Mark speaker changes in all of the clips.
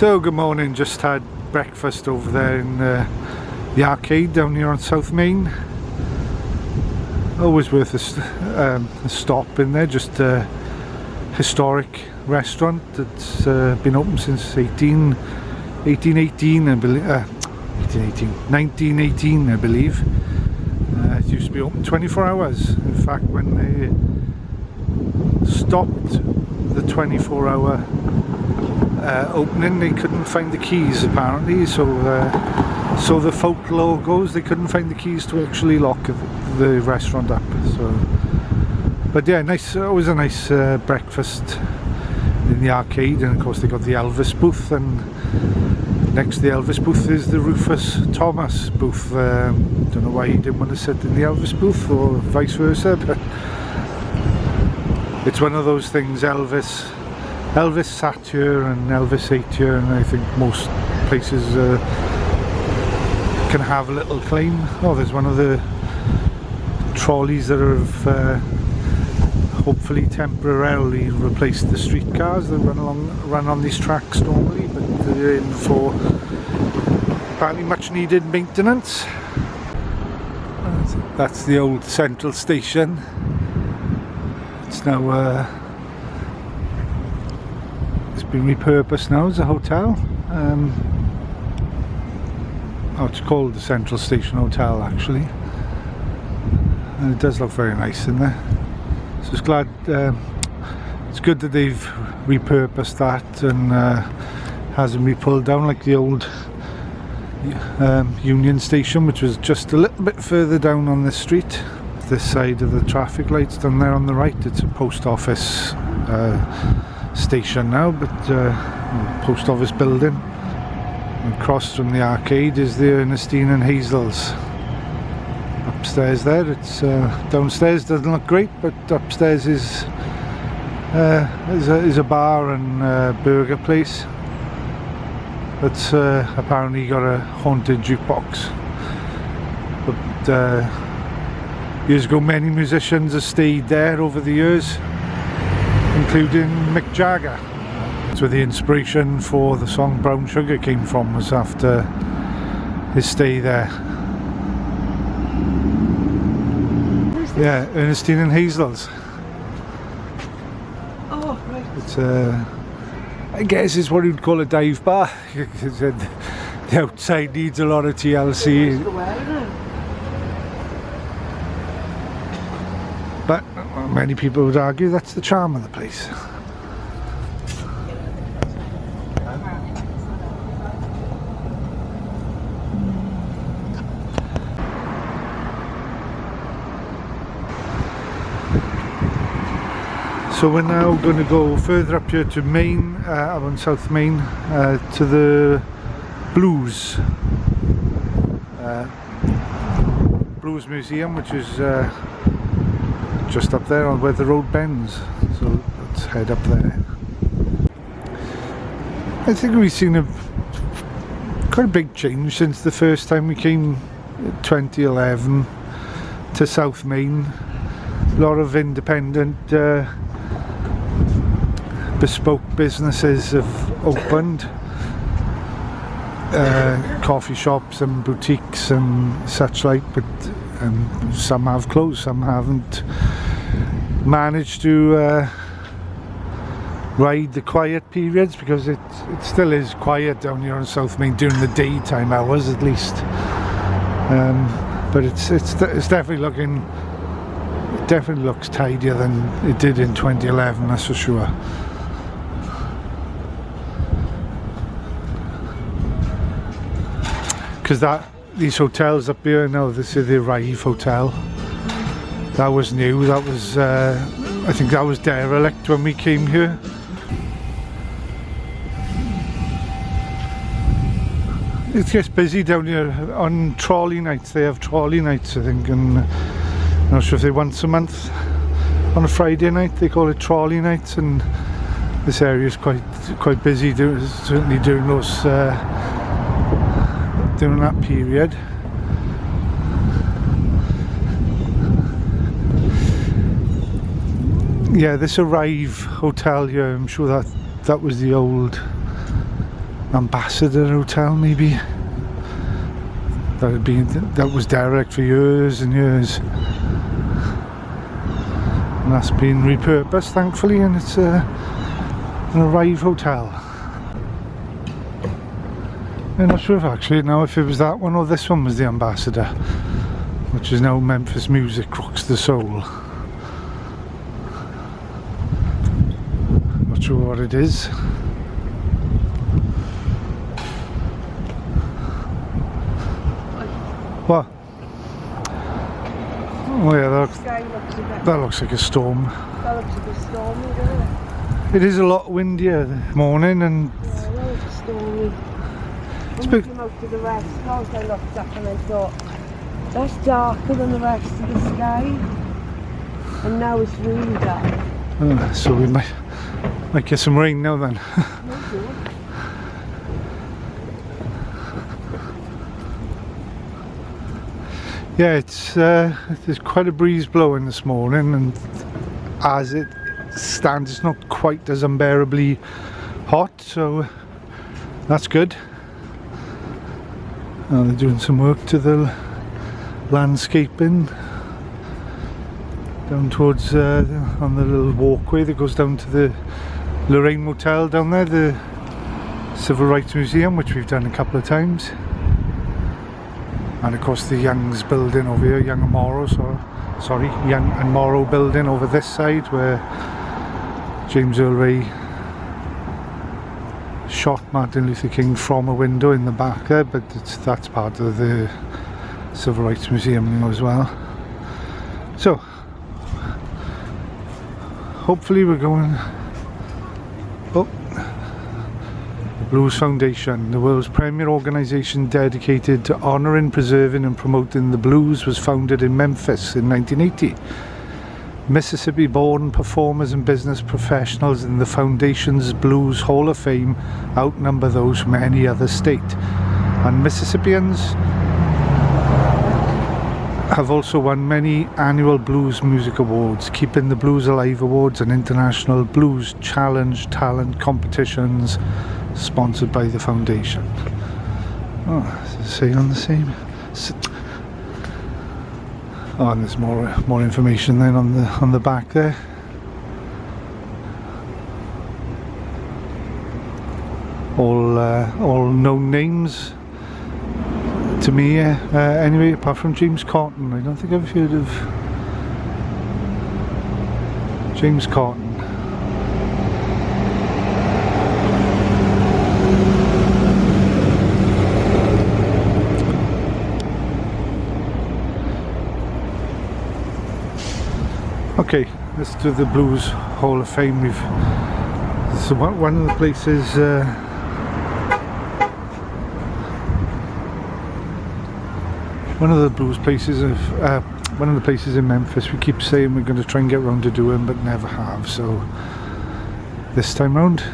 Speaker 1: So good morning, just had breakfast over there in the arcade down here on South Main. Always worth a stop in there, just a historic restaurant that's been open since 1918 I believe. It used to be open 24 hours. In fact, when they stopped the 24-hour opening, they couldn't find the keys apparently, so the folklore goes, they couldn't find the keys to actually lock the restaurant up. So, but yeah, nice, always a nice breakfast in the arcade. And of course they got the Elvis booth, and next to the Elvis booth is the Rufus Thomas booth. Don't know why he didn't want to sit in the Elvis booth or vice versa, but it's one of those things. Elvis sat here and Elvis ate here, and I think most places can have a little claim. Oh, there's one of the trolleys that have hopefully temporarily replaced the streetcars that run on these tracks normally, but they're in for apparently much needed maintenance. That's the old central station. It's now it's been repurposed now as a hotel. It's called the Central Station Hotel actually, and it does look very nice in there. So it's glad, it's good that they've repurposed that and hasn't been pulled down like the old Union Station, which was just a little bit further down on this street. This side of the traffic lights down there on the right, it's a post office station now, but post office building. And across from the arcade is the Ernestine and Hazel's. Upstairs there, it's downstairs doesn't look great, but upstairs is a bar and burger place that's apparently got a haunted jukebox. But years ago, many musicians have stayed there over the years, including Mick Jagger. That's where the inspiration for the song Brown Sugar came from, was after his stay there. Yeah, Ernestine and Hazel's.
Speaker 2: Oh, right.
Speaker 1: It's I guess it's what you'd call a dive bar. The outside needs a lot of TLC. But many people would argue that's the charm of the place. So we're now going to go further up here to Main, up on South Main, to the Blues Museum, which is just up there on where the road bends. So let's head up there. I think we've seen quite a big change since the first time we came in 2011 to South Main. A lot of independent bespoke businesses have opened, coffee shops and boutiques and such like, but some have closed, some haven't managed to ride the quiet periods, because it still is quiet down here on South Main during the daytime hours at least. But it's definitely looking, it definitely looks tidier than it did in 2011, that's for sure. Because these hotels up here now, this is the Arrive Hotel. That was new. That was I think that was derelict when we came here. It gets busy down here on trolley nights. They have trolley nights, I think, and I'm not sure if they once a month on a Friday night they call it trolley nights, and this area is quite busy, certainly during those during that period. Yeah, this Arrive Hotel here, I'm sure that was the old Ambassador Hotel, maybe. That was derelict for years and years, and that's been repurposed, thankfully, and it's an Arrive hotel. I'm not sure actually now if it was that one or this one was the Ambassador, which is now Memphis Music Rocks the Soul. Not sure what it is. What? Oh yeah, that looks like a storm.
Speaker 2: That looks like a stormy, doesn't it?
Speaker 1: It is a lot windier this morning, and
Speaker 2: yeah, that looks stormy. When we came out to the rest house, I looked up and I thought, that's darker than the rest of the sky. And now it's really dark.
Speaker 1: So we might get some rain now then. Yeah, there's quite a breeze blowing this morning, and as it stands, it's not quite as unbearably hot, so that's good. They're doing some work to the landscaping down towards on the little walkway that goes down to the Lorraine Motel down there, the Civil Rights Museum, which we've done a couple of times. And of course the Young's building over here, Young and Morrow building over this side, where James Earl Ray shot Martin Luther King from a window in the back there, but that's part of the Civil Rights Museum as well. So hopefully we're going. Blues Foundation, the world's premier organisation dedicated to honouring, preserving and promoting the blues, was founded in Memphis in 1980. Mississippi-born performers and business professionals in the Foundation's Blues Hall of Fame outnumber those from any other state, and Mississippians have also won many annual Blues Music Awards, Keeping the Blues Alive Awards and International Blues Challenge Talent Competitions, sponsored by the Foundation. Oh, does it say on the same? Oh, and there's more information then on the back there. All known names to me, anyway, apart from James Cotton. I don't think I've heard of James Cotton. Okay, let's do the Blues Hall of Fame. So one of the places, one of the places in Memphis we keep saying we're going to try and get round to doing, but never have. So this time round,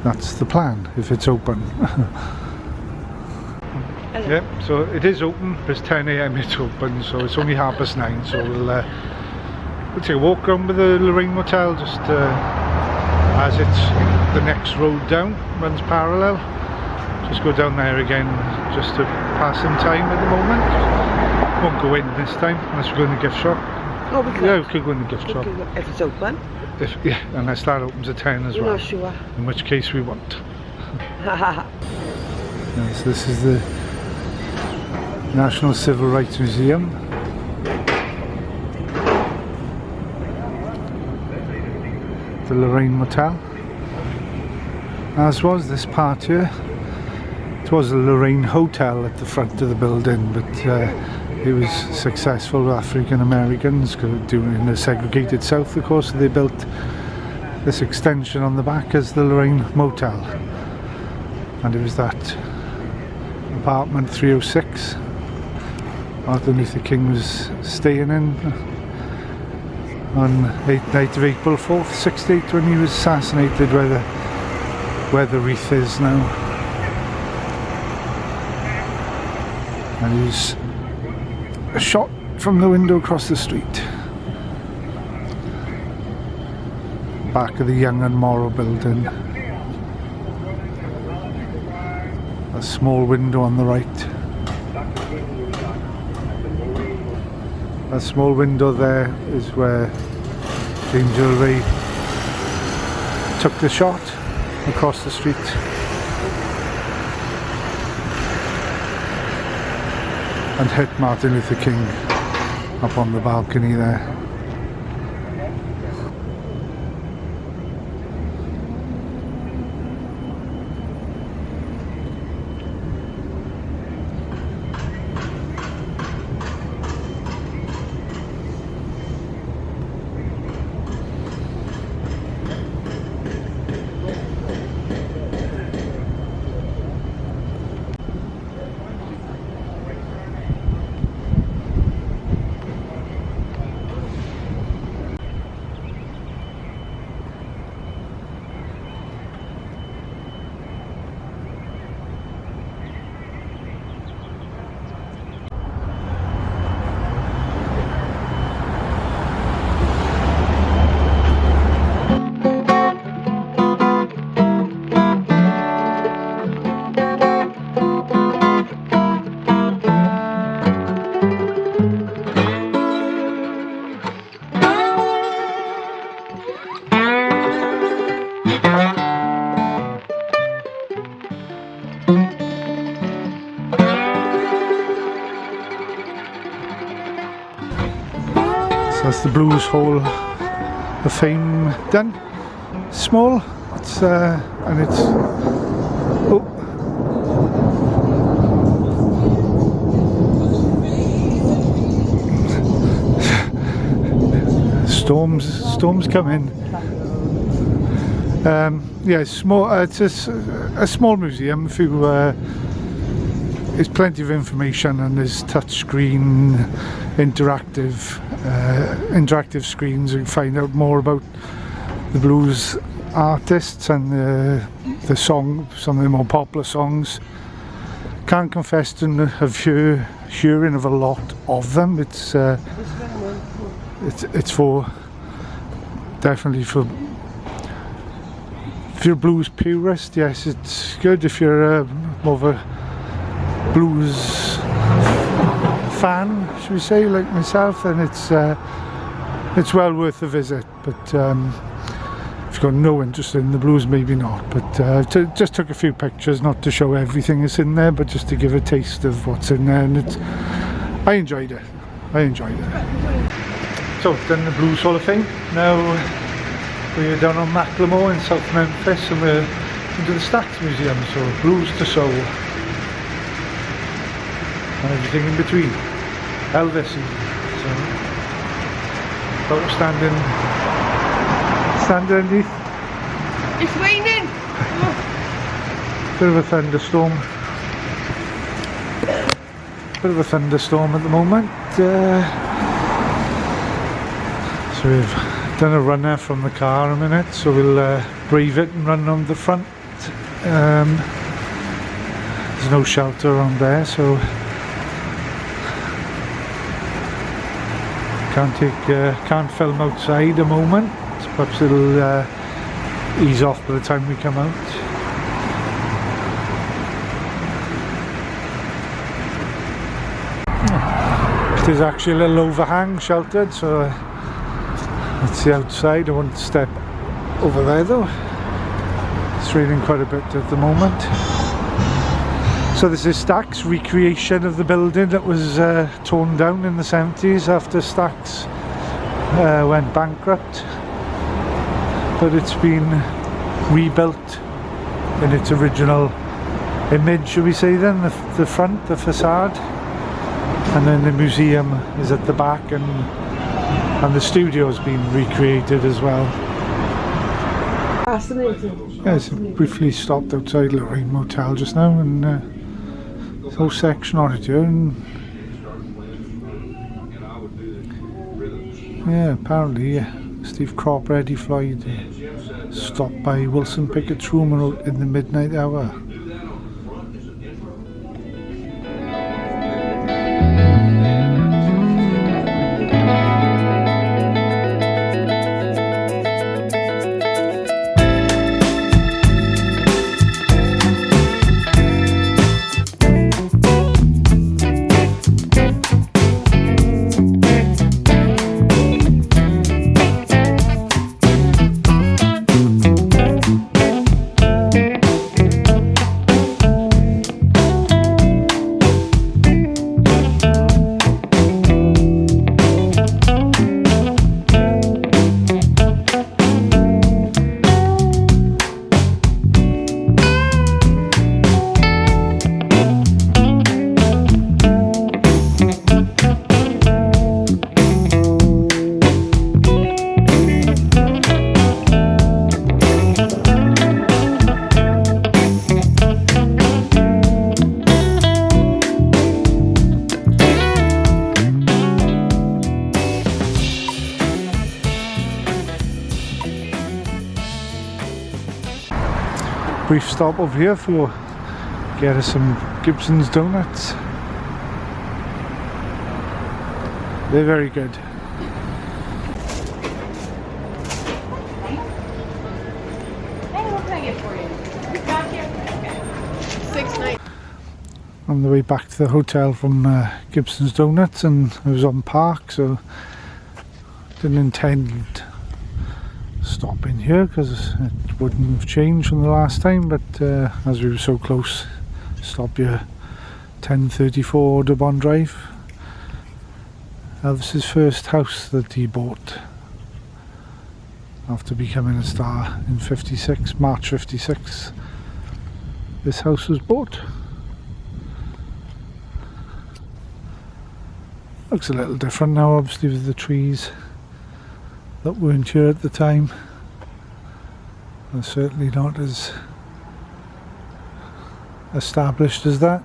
Speaker 1: that's the plan, if it's open. Yeah, so it is open. It's 10 AM it's open, so it's only 9:30. So we'll take a walk around with the Lorraine Motel, just as it's the next road down, runs parallel. Just go down there again, just to pass some time at the moment. Won't go in this time, unless we go in the gift shop.
Speaker 2: Oh, we could.
Speaker 1: Yeah, we could go in the gift shop.
Speaker 2: If it's open.
Speaker 1: Yeah, unless that opens at 10 as well.
Speaker 2: You're not sure?
Speaker 1: In which case we won't. Yes, this is the National Civil Rights Museum. The Lorraine Motel, as was this part here. It was a Lorraine Hotel at the front of the building, but it was successful with African Americans doing the segregated South, of course, so they built this extension on the back as the Lorraine Motel, and it was that apartment 306 Martin Luther King was staying in on 8th of April 4th, 68, when he was assassinated, where the wreath is now. And he was shot from the window across the street. Back of the Young and Morrow building. a small window on the right. That small window there is where Angel Ray took the shot across the street. And hit Martin Luther King up on the balcony there. That's the Blues Hall of Fame done. Small, it's and it's storms come in. Yeah, it's small. It's a small museum. There's plenty of information, and there's touchscreen, interactive screens. You can find out more about the blues artists and the song, some of the more popular songs. Can't confess to hearing of a lot of them. It's for definitely for. If you're a blues purist, yes, it's good. If you're more of a blues fan, should we say, like myself, then it's well worth a visit. But if you've got no interest in the blues, maybe not. But just took a few pictures, not to show everything that's in there, but just to give a taste of what's in there. And I enjoyed it. So, done the Blues Hall of Fame. Now we're down on Marlowe in South Memphis, and we're into the Stax Museum. So blues to soul, and everything in between. Elvis. So, standing underneath.
Speaker 2: It's raining!
Speaker 1: Bit of a thunderstorm at the moment. So we've done a runner from the car a minute, so we'll brave it and run on the front. There's no shelter around there, so can't film outside at the moment. Perhaps it'll ease off by the time we come out. There's actually a little overhang sheltered, so that's the outside. I won't step over there though. It's raining quite a bit at the moment. So this is Stax recreation of the building that was torn down in the 70s after Stax went bankrupt. But it's been rebuilt in its original image, should we say then, the front, the facade. And then the museum is at the back, and the studio has been recreated as well.
Speaker 2: Fascinating.
Speaker 1: Yes, briefly stopped outside Lorraine Motel just now, and this whole section on it here. And yeah, apparently Steve Cropper, Eddie Floyd stopped by Wilson Pickett's room in the midnight hour. brief stop over here for get us some Gibsons Donuts. They're very good. On the way back to the hotel from Gibsons Donuts, and I was on park, so didn't intend stopping here because it wouldn't have changed from the last time, but as we were so close, stop here. 1034 Audubon Drive. Elvis's first house that he bought after becoming a star in 56, March 56. This house was bought. Looks a little different now, obviously, with the trees that weren't here at the time. They're certainly not as established as that.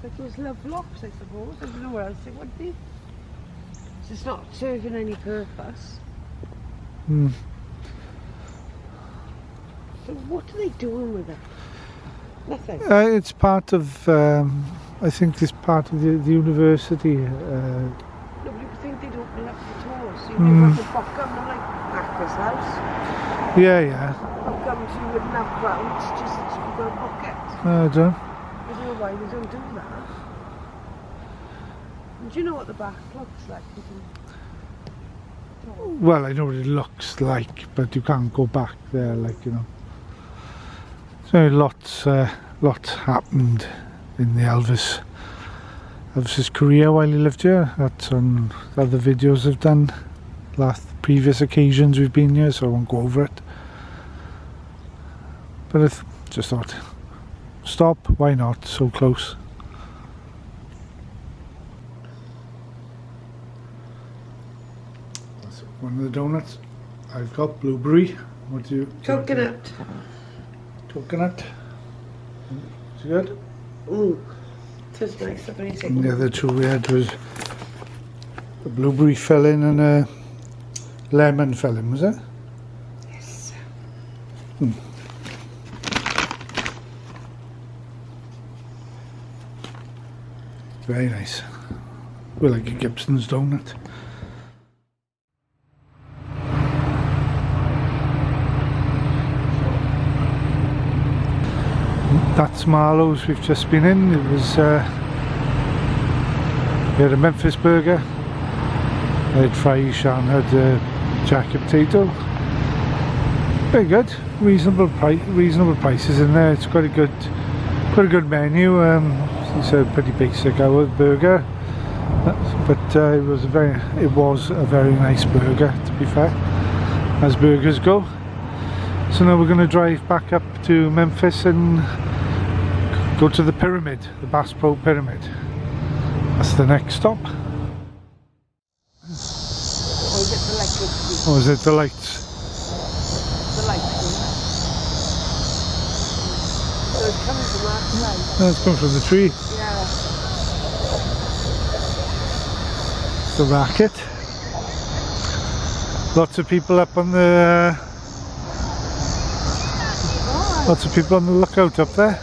Speaker 2: It was love locks, I suppose. I don't know what else it would be. So it's not serving any purpose. So what are they doing with it? Nothing.
Speaker 1: It's part of, I think it's part of the university.
Speaker 2: Nobody would think they'd open it up for tours. So you have to book them like Aqua's house.
Speaker 1: Yeah.
Speaker 2: How come you wouldn't have crowds just that you could go book it?
Speaker 1: I don't.
Speaker 2: I don't know why they don't do that. Do you know what the back looks like?
Speaker 1: Well, I know what it looks like, but you can't go back there, like, you know. So lots happened in the Elvis's career while he lived here. That's on other videos I've done, previous occasions we've been here, so I won't go over it. But I just thought, stop, why not, so close. That's one of the donuts. I've got blueberry. What do you?
Speaker 2: Coconut.
Speaker 1: Coconut. Is it good?
Speaker 2: Tastes nice, I've only
Speaker 1: And
Speaker 2: taken
Speaker 1: the other two we had was a blueberry filling and a lemon filling, was it?
Speaker 2: Yes.
Speaker 1: Very nice. We like a Gibson's donut. That's Marlowe's we've just been in. It was we had a Memphis burger, I had fries and had a jacket potato. Very good, reasonable prices in there. It's quite a good menu. It's a pretty basic burger, but it was a very nice burger, to be fair, as burgers go. So now we're going to drive back up to Memphis and go to the pyramid, the Bass Pro Pyramid. That's the next stop. Or is it the lights?
Speaker 2: The lights. So it's coming from that side.
Speaker 1: No, it's coming from the tree.
Speaker 2: Yeah.
Speaker 1: The racket. Lots of people up on the lots of people on the lookout up there.